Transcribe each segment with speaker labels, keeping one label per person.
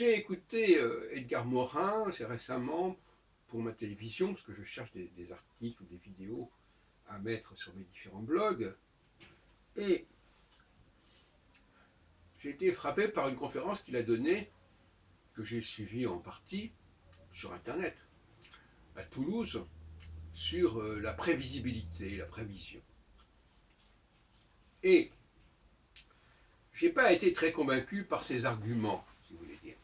Speaker 1: J'ai écouté Edgar Morin assez récemment pour ma télévision, parce que je cherche des articles ou des vidéos à mettre sur mes différents blogs. Et j'ai été frappé par une conférence qu'il a donnée, que j'ai suivie en partie sur Internet, à Toulouse, sur la prévisibilité, la prévision. Et je n'ai pas été très convaincu par ses arguments, si vous voulez dire.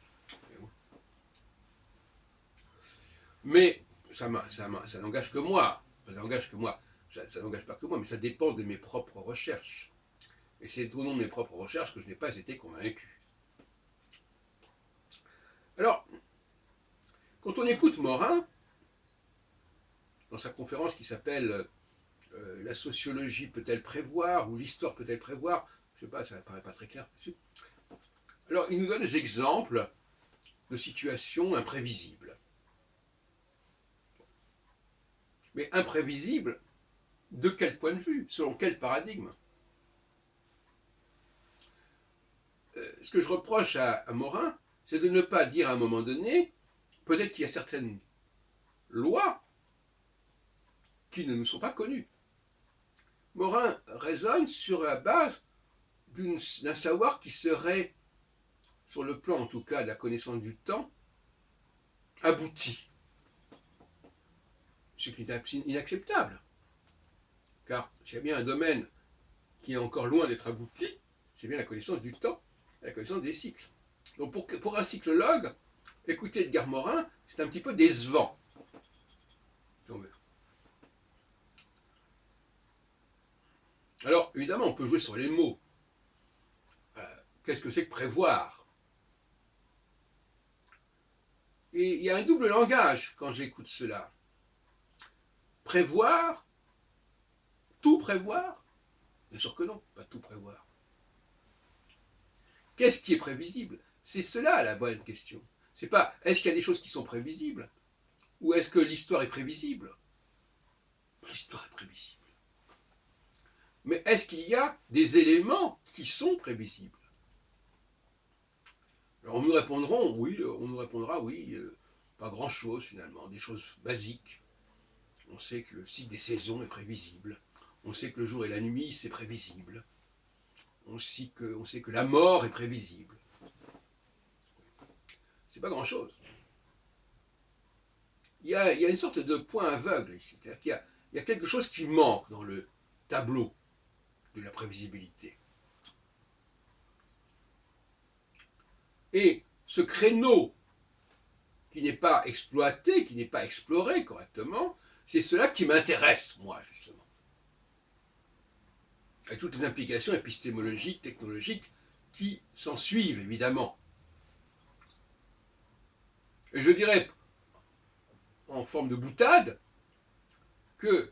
Speaker 1: Mais ça n'engage que moi. Ça n'engage que moi. Ça n'engage pas que moi, mais ça dépend de mes propres recherches. Et c'est au nom de mes propres recherches que je n'ai pas été convaincu. Alors, quand on écoute Morin, dans sa conférence qui s'appelle La sociologie peut-elle prévoir ou l'histoire peut-elle prévoir, je ne sais pas, ça ne paraît pas très clair. Alors, il nous donne des exemples de situations imprévisibles. Mais imprévisibles, de quel point de vue? Selon quel paradigme? Ce que je reproche à Morin, c'est de ne pas dire à un moment donné, peut-être qu'il y a certaines lois qui ne nous sont pas connues. Morin raisonne sur la base d'un savoir qui serait, sur le plan en tout cas de la connaissance du temps, abouti. Ce qui est inacceptable. Car s'il y a bien un domaine qui est encore loin d'être abouti, c'est bien la connaissance du temps, la connaissance des cycles. Donc pour un cyclologue, écouter Edgar Morin, c'est un petit peu décevant. Alors, évidemment, on peut jouer sur les mots. Qu'est-ce que c'est que prévoir? Et il y a un double langage quand j'écoute cela. Prévoir? Tout prévoir? Bien sûr que non, pas tout prévoir. Qu'est-ce qui est prévisible? C'est cela la bonne question. C'est pas est-ce qu'il y a des choses qui sont prévisibles ou est-ce que l'histoire est prévisible? L'histoire est prévisible. Mais est-ce qu'il y a des éléments qui sont prévisibles? Alors on nous répondra oui, pas grand-chose finalement, des choses basiques. On sait que le cycle des saisons est prévisible. On sait que le jour et la nuit, c'est prévisible. On sait que la mort est prévisible. C'est pas grand-chose. Il y a une sorte de point aveugle ici. C'est-à-dire qu'il y a quelque chose qui manque dans le tableau de la prévisibilité. Et ce créneau qui n'est pas exploité, qui n'est pas exploré correctement, c'est cela qui m'intéresse, moi, justement. Avec toutes les implications épistémologiques, technologiques qui s'en suivent, évidemment. Et je dirais, en forme de boutade, que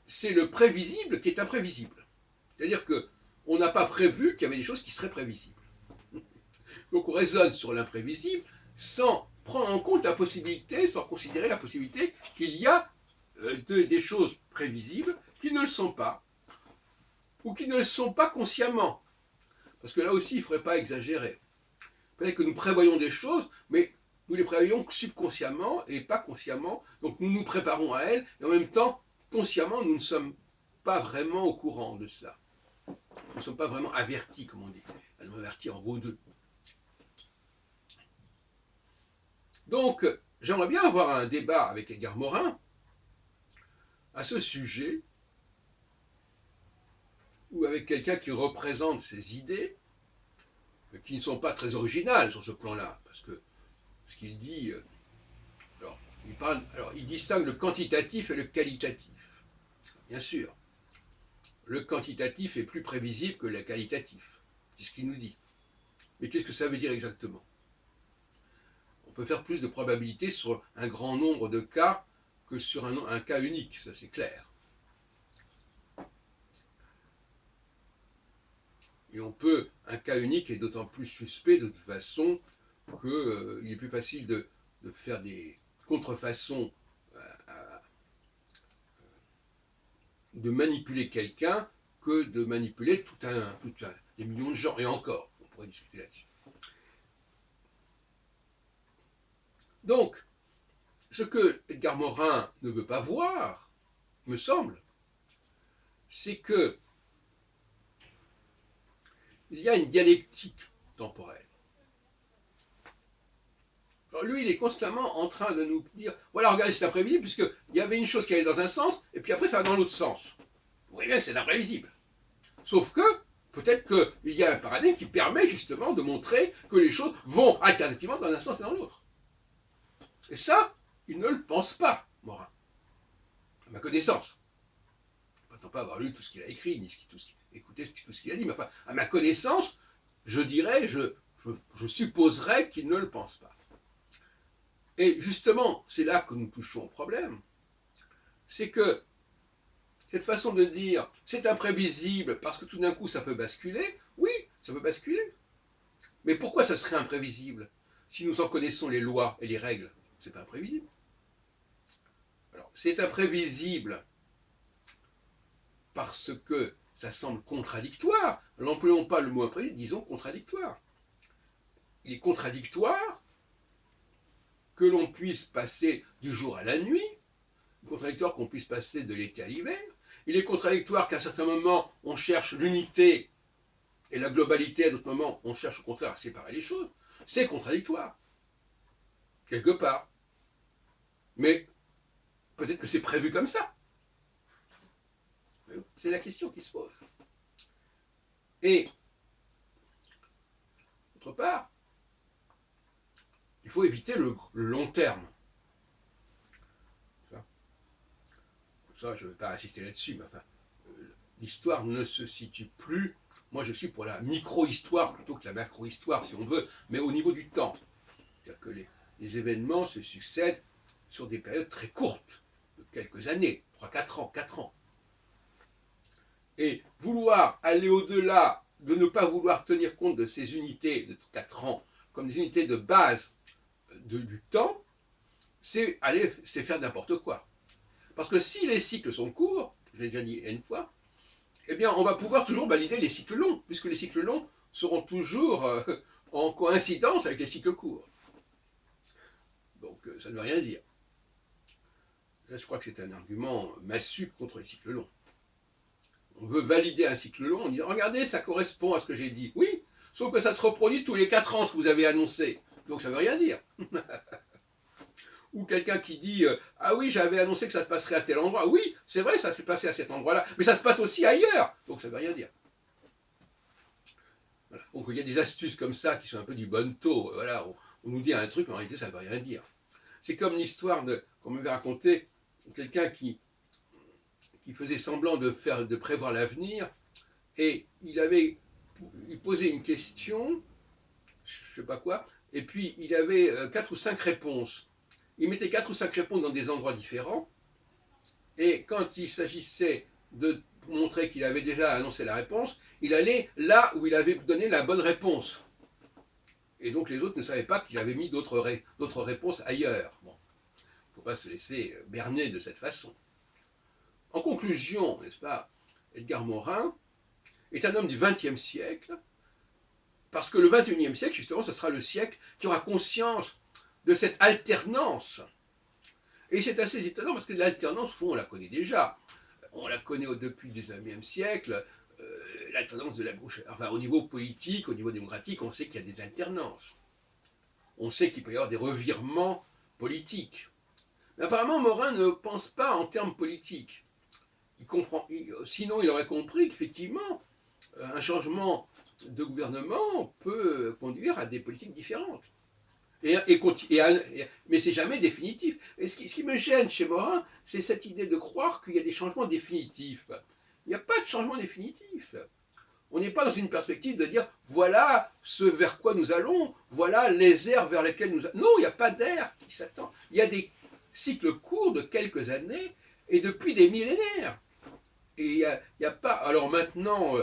Speaker 1: c'est le prévisible qui est imprévisible. C'est-à-dire qu'on n'a pas prévu qu'il y avait des choses qui seraient prévisibles. Donc on raisonne sur l'imprévisible sans prendre en compte la possibilité, sans considérer la possibilité qu'il y a des choses prévisibles qui ne le sont pas, ou qui ne le sont pas consciemment. Parce que là aussi, il ne faudrait pas exagérer. Peut-être que nous prévoyons des choses, mais nous les prévoyons subconsciemment et pas consciemment. Donc nous nous préparons à elles, et en même temps, consciemment, nous ne sommes pas vraiment au courant de cela. Nous ne sommes pas vraiment avertis, comme on dit. Avertis en gros d'eux. Donc, j'aimerais bien avoir un débat avec Edgar Morin à ce sujet, ou avec quelqu'un qui représente ces idées, qui ne sont pas très originales sur ce plan-là, parce que ce qu'il dit, il distingue le quantitatif et le qualitatif. Bien sûr, le quantitatif est plus prévisible que le qualitatif, c'est ce qu'il nous dit. Mais qu'est-ce que ça veut dire exactement? On peut faire plus de probabilités sur un grand nombre de cas que sur un cas unique, ça c'est clair. Et un cas unique est d'autant plus suspect de toute façon qu'il est plus facile de faire des contrefaçons, de manipuler quelqu'un que de manipuler des millions de gens. Et encore, on pourrait discuter là-dessus. Donc, ce que Edgar Morin ne veut pas voir, me semble, c'est que il y a une dialectique temporelle. Alors lui, il est constamment en train de nous dire, voilà, regardez, c'est imprévisible, puisqu'il y avait une chose qui allait dans un sens, et puis après, ça va dans l'autre sens. Vous voyez bien que c'est imprévisible. Sauf que, peut-être qu'il y a un paradigme qui permet justement de montrer que les choses vont alternativement dans un sens et dans l'autre. Et ça, il ne le pense pas, Morin, à ma connaissance. Je ne prétends pas avoir lu tout ce qu'il a écrit, ni écouté tout ce qu'il a dit, mais enfin, à ma connaissance, je dirais, je supposerais qu'il ne le pense pas. Et justement, c'est là que nous touchons au problème. C'est que cette façon de dire c'est imprévisible parce que tout d'un coup ça peut basculer, oui, ça peut basculer. Mais pourquoi ça serait imprévisible si nous en connaissons les lois et les règles? C'est pas imprévisible. Alors, c'est imprévisible parce que ça semble contradictoire. N'employons pas le mot imprévisible, disons contradictoire. Il est contradictoire que l'on puisse passer du jour à la nuit, contradictoire qu'on puisse passer de l'été à l'hiver, il est contradictoire qu'à un certain moment on cherche l'unité et la globalité, à d'autres moments on cherche au contraire à séparer les choses. C'est contradictoire, quelque part. Mais peut-être que c'est prévu comme ça. C'est la question qui se pose. Et, d'autre part, il faut éviter le long terme. Ça, je ne vais pas insister là-dessus, mais enfin, l'histoire ne se situe plus. Moi, je suis pour la micro-histoire plutôt que la macro-histoire, si on veut, mais au niveau du temps. C'est-à-dire que les événements se succèdent sur des périodes très courtes, de quelques années, 3, 4 ans, 4 ans. Et vouloir aller au-delà, de ne pas vouloir tenir compte de ces unités de 4 ans comme des unités de base du temps, c'est faire n'importe quoi. Parce que si les cycles sont courts, je l'ai déjà dit une fois, eh bien on va pouvoir toujours valider les cycles longs, puisque les cycles longs seront toujours en coïncidence avec les cycles courts. Donc ça ne veut rien dire. Là, je crois que c'est un argument massu contre les cycles longs. On veut valider un cycle long en disant regardez, ça correspond à ce que j'ai dit. Oui, sauf que ça se reproduit tous les 4 ans, ce que vous avez annoncé. Donc ça ne veut rien dire. Ou quelqu'un qui dit ah oui, j'avais annoncé que ça se passerait à tel endroit. Oui, c'est vrai, ça s'est passé à cet endroit-là, mais ça se passe aussi ailleurs. Donc ça ne veut rien dire. Voilà. Donc il y a des astuces comme ça qui sont un peu du bon taux. Voilà, on nous dit un truc, mais en réalité ça ne veut rien dire. C'est comme l'histoire qu'on m'avait raconté, quelqu'un qui faisait semblant de prévoir l'avenir, et il posait une question, je ne sais pas quoi, et puis il avait 4 ou 5 réponses. Il mettait 4 ou 5 réponses dans des endroits différents, et quand il s'agissait de montrer qu'il avait déjà annoncé la réponse, il allait là où il avait donné la bonne réponse. Et donc les autres ne savaient pas qu'il avait mis d'autres réponses ailleurs. Bon, il ne faut pas se laisser berner de cette façon. En conclusion, n'est-ce pas, Edgar Morin est un homme du XXe siècle, parce que le XXIe siècle, justement, ce sera le siècle qui aura conscience de cette alternance. Et c'est assez étonnant, parce que l'alternance, on la connaît déjà. On la connaît depuis le XIXe siècle, l'alternance de la gauche. Enfin, au niveau politique, au niveau démocratique, on sait qu'il y a des alternances. On sait qu'il peut y avoir des revirements politiques. Mais apparemment, Morin ne pense pas en termes politiques. Sinon, il aurait compris qu'effectivement, un changement de gouvernement peut conduire à des politiques différentes. Mais c'est jamais définitif. Et ce qui me gêne chez Morin, c'est cette idée de croire qu'il y a des changements définitifs. Il n'y a pas de changement définitif. On n'est pas dans une perspective de dire voilà ce vers quoi nous allons, voilà les aires vers lesquelles nous allons. Non, il n'y a pas d'air qui s'attend. Il y a des cycles courts de quelques années et depuis des millénaires. Et il n'y a pas. Alors maintenant,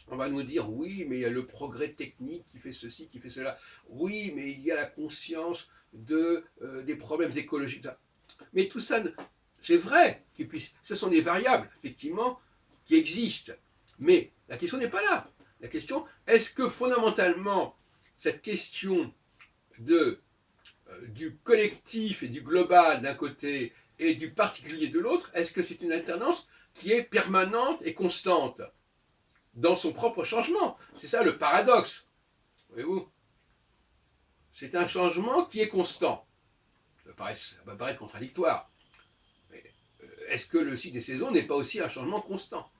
Speaker 1: on va nous dire oui, mais il y a le progrès technique qui fait ceci, qui fait cela. Oui, mais il y a la conscience des problèmes écologiques. Mais tout ça, c'est vrai. Ce sont des variables, effectivement, qui existent. Mais la question n'est pas là. La question, est-ce que fondamentalement, cette question de du collectif et du global d'un côté et du particulier de l'autre, est-ce que c'est une alternance qui est permanente et constante dans son propre changement? C'est ça le paradoxe, voyez-vous? C'est un changement qui est constant. Ça va paraître contradictoire. Mais est-ce que le cycle des saisons n'est pas aussi un changement constant?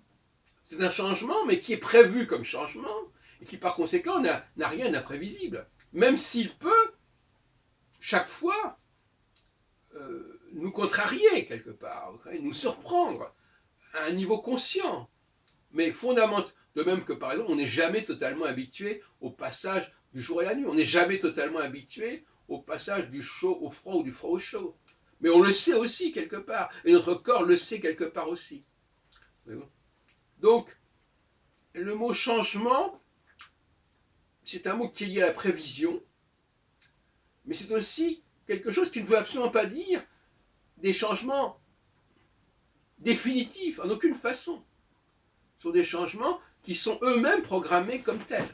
Speaker 1: C'est un changement, mais qui est prévu comme changement, et qui par conséquent n'a rien d'imprévisible. Même s'il peut, chaque fois, nous contrarier quelque part, nous surprendre à un niveau conscient. Mais fondamentalement, de même que par exemple, on n'est jamais totalement habitué au passage du jour et la nuit. On n'est jamais totalement habitué au passage du chaud au froid ou du froid au chaud. Mais on le sait aussi quelque part. Et notre corps le sait quelque part aussi. Donc, le mot changement, c'est un mot qui est lié à la prévision, mais c'est aussi quelque chose qui ne veut absolument pas dire des changements définitifs, en aucune façon. Ce sont des changements qui sont eux-mêmes programmés comme tels.